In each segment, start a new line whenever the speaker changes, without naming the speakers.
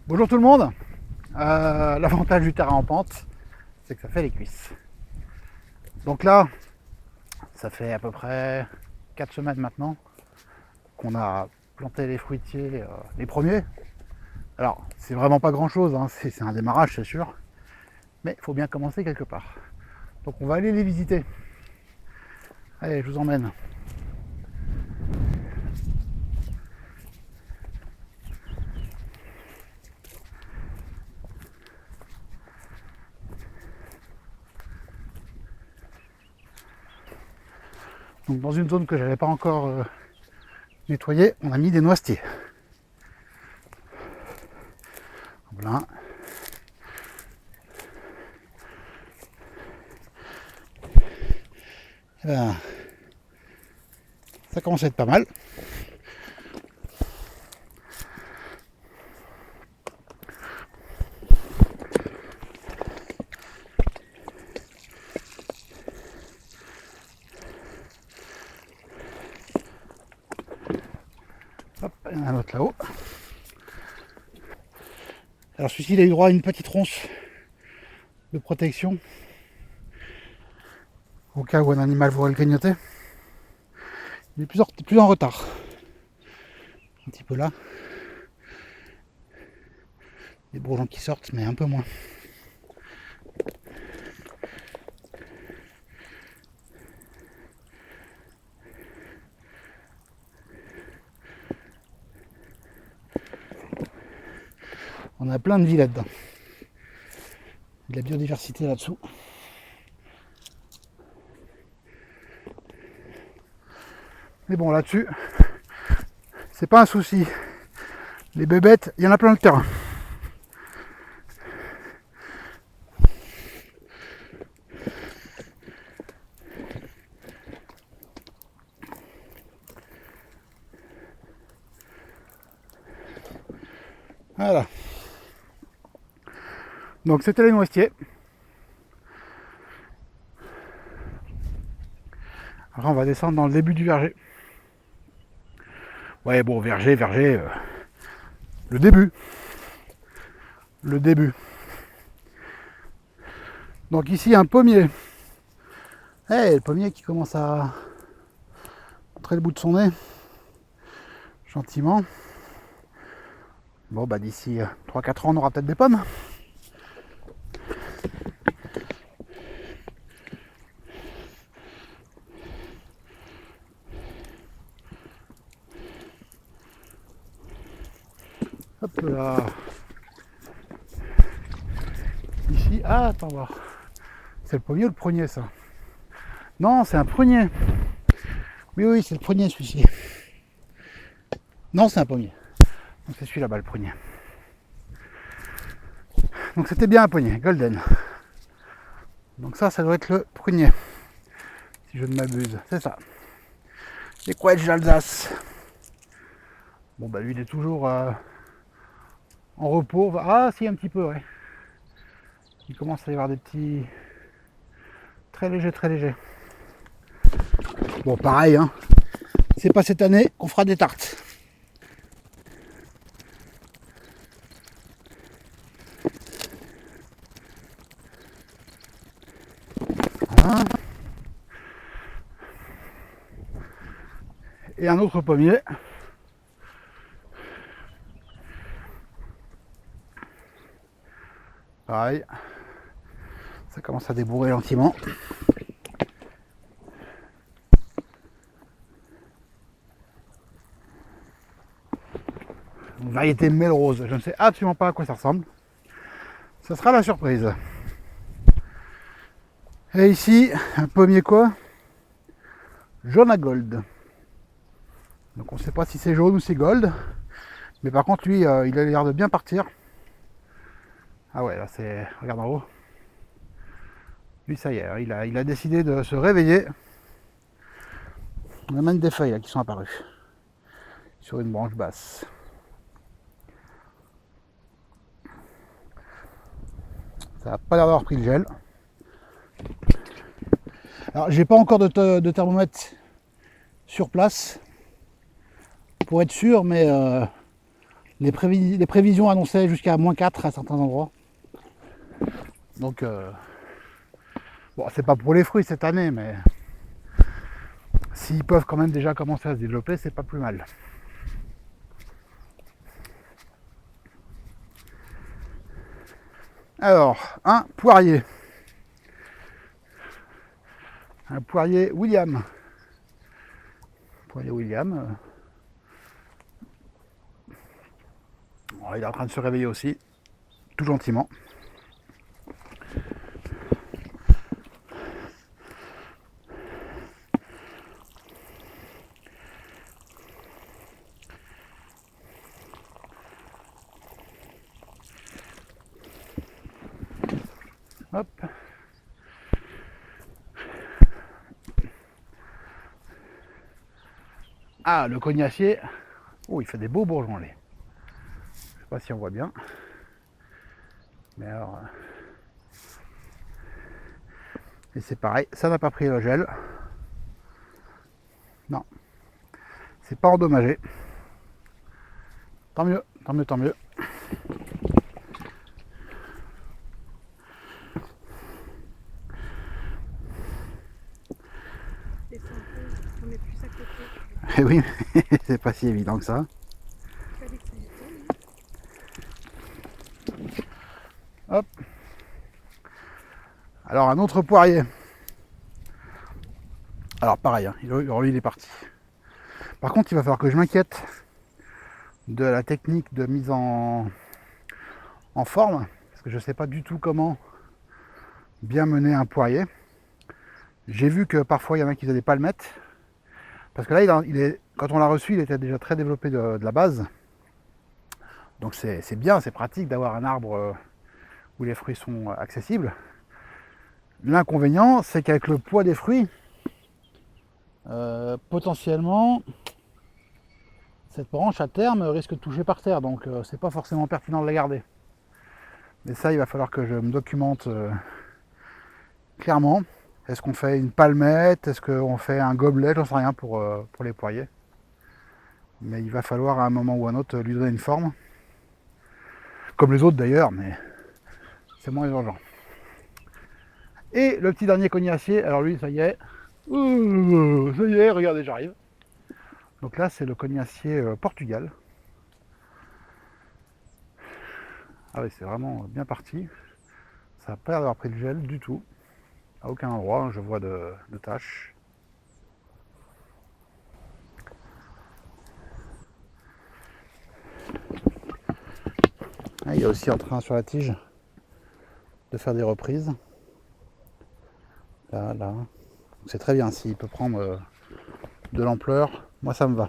Bonjour tout le monde. L'avantage du terrain en pente, c'est que ça fait les cuisses. Donc là, ça fait à peu près 4 semaines maintenant qu'on a planté les fruitiers, les premiers. Alors, c'est vraiment pas grand chose, hein, c'est un démarrage, c'est sûr. Mais il faut bien commencer quelque part. Donc on va aller les visiter. Allez, je vous emmène. Donc dans une zone que j'avais pas encore nettoyée, on a mis des noisetiers. Voilà. Et ben, ça commence à être pas mal. Hop, il y en a un autre là-haut. Alors celui-ci, il a eu droit à une petite ronce de protection au cas où un animal voudrait le grignoter. Il est plus en retard. Un petit peu là. Des bourgeons qui sortent, mais un peu moins. On a plein de vies là-dedans. De la biodiversité là-dessous. Mais bon, là-dessus, c'est pas un souci. Les bébêtes, il y en a plein le terrain. Voilà. Donc c'était les noisetiers. Alors on va descendre dans le début du verger. Ouais, bon, verger, le début. Le début. Donc ici, un pommier. Le pommier qui commence à montrer le bout de son nez. Gentiment. Bon, bah d'ici 3-4 ans, on aura peut-être des pommes. Hop là. Ici, attends voir. C'est le pommier ou le prunier, ça? Non, c'est un prunier. Oui, c'est le prunier, celui-ci. Non, c'est un pommier. Donc c'est celui-là-bas, le prunier. Donc c'était bien un prunier, golden. Donc ça doit être le prunier. Si je ne m'abuse, c'est ça. Les Quetsch d'Alsace. Bon, bah lui, il est toujours en repos. Ah, si, un petit peu, ouais. Il commence à y avoir des petits... Très légers, très légers. Bon, pareil, hein. C'est pas cette année qu'on fera des tartes. Voilà. Et un autre pommier. Pareil. Ça commence à débourrer gentiment. Une variété Melrose. Je ne sais absolument pas à quoi ça ressemble. Ça sera la surprise. Et ici, un pommier quoi? Jaune à gold. Donc on ne sait pas si c'est jaune ou c'est gold. Mais par contre, lui, il a l'air de bien partir. Ah ouais, là c'est... Regarde en haut. Lui, ça y est, il a décidé de se réveiller. On a même des feuilles là, qui sont apparues. Sur une branche basse. Ça n'a pas l'air d'avoir pris le gel. Alors, j'ai pas encore de thermomètre sur place pour être sûr, mais Les prévisions annonçaient jusqu'à -4 à certains endroits. Donc, bon, c'est pas pour les fruits cette année, mais s'ils peuvent quand même déjà commencer à se développer, c'est pas plus mal. Alors, un poirier. Un poirier William. Poirier William. Oh, il est en train de se réveiller aussi, tout gentiment. Hop. Ah, le cognacier. Oh, il fait des beaux bourgeons, lui. Je sais pas si on voit bien. Mais alors... Et c'est pareil, ça n'a pas pris le gel. Non. C'est pas endommagé. Tant mieux, tant mieux, tant mieux.
On est plus à côté.
Et oui, c'est pas si évident que ça. Hop. Alors un autre poirier. Alors pareil, hein, lui il est parti. Par contre, il va falloir que je m'inquiète de la technique de mise en forme, parce que je ne sais pas du tout comment bien mener un poirier. J'ai vu que parfois il y en a qui n'allaient pas le mettre, parce que là, quand on l'a reçu, il était déjà très développé de la base. Donc c'est bien, c'est pratique d'avoir un arbre où les fruits sont accessibles. L'inconvénient, c'est qu'avec le poids des fruits, potentiellement, cette branche à terme risque de toucher par terre, donc c'est pas forcément pertinent de la garder. Mais ça, il va falloir que je me documente clairement. Est-ce qu'on fait une palmette? Est-ce qu'on fait un gobelet? J'en sais rien pour les poiriers. Mais il va falloir à un moment ou à un autre lui donner une forme. Comme les autres d'ailleurs, mais c'est moins urgent. Et le petit dernier cognacier, alors lui, ça y est. Ça y est, regardez, j'arrive. Donc là, c'est le cognacier Portugal. Ah oui, c'est vraiment bien parti. Ça n'a pas l'air d'avoir pris le gel du tout. À aucun endroit, je vois de taches. Ah, il est aussi en train sur la tige de faire des reprises. Là, là. C'est très bien, s'il peut prendre de l'ampleur, moi ça me va.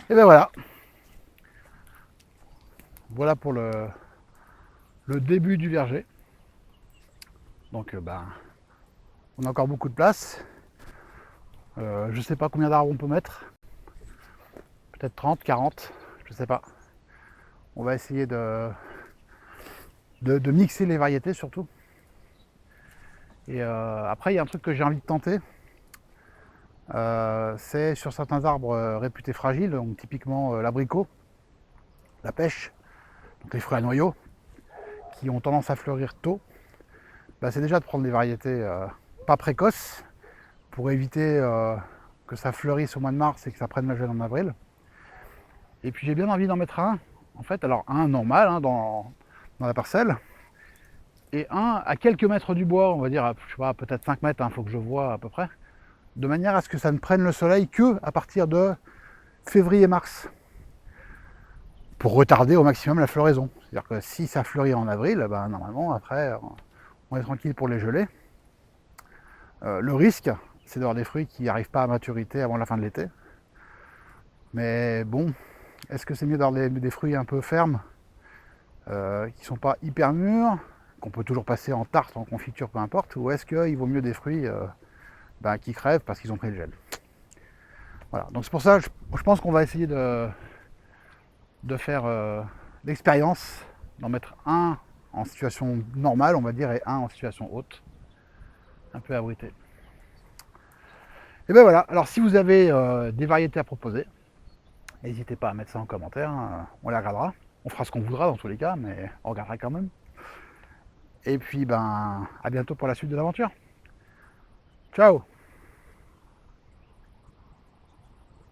Et ben voilà. Voilà pour le début du verger. Donc on a encore beaucoup de place. Je sais pas combien d'arbres on peut mettre. Peut-être 30, 40, je sais pas. On va essayer de mixer les variétés surtout. Et après, il y a un truc que j'ai envie de tenter. C'est sur certains arbres réputés fragiles, donc typiquement l'abricot, la pêche, donc les fruits à noyaux, qui ont tendance à fleurir tôt. C'est déjà de prendre des variétés pas précoces pour éviter que ça fleurisse au mois de mars et que ça prenne la gel en avril. Et puis j'ai bien envie d'en mettre un, en fait, alors un normal hein, dans la parcelle, et un à quelques mètres du bois, on va dire, je sais pas, peut-être 5 mètres, il faut que je vois à peu près, de manière à ce que ça ne prenne le soleil que à partir de février-mars, pour retarder au maximum la floraison. C'est-à-dire que si ça fleurit en avril, normalement après on est tranquille pour les geler. Le risque, c'est d'avoir des fruits qui n'arrivent pas à maturité avant la fin de l'été. Mais bon, est-ce que c'est mieux d'avoir des fruits un peu fermes, qui ne sont pas hyper mûrs, qu'on peut toujours passer en tarte, en confiture, peu importe, ou est-ce qu'il vaut mieux des fruits qui crèvent parce qu'ils ont pris le gel? Voilà, donc c'est pour ça, je pense qu'on va essayer de faire d'expérience, d'en mettre un en situation normale, on va dire, et un en situation haute, un peu abrité. Et ben voilà, alors si vous avez des variétés à proposer, n'hésitez pas à mettre ça en commentaire, hein, on les regardera. On fera ce qu'on voudra dans tous les cas, mais on regardera quand même. Et puis ben à bientôt pour la suite de l'aventure. Ciao!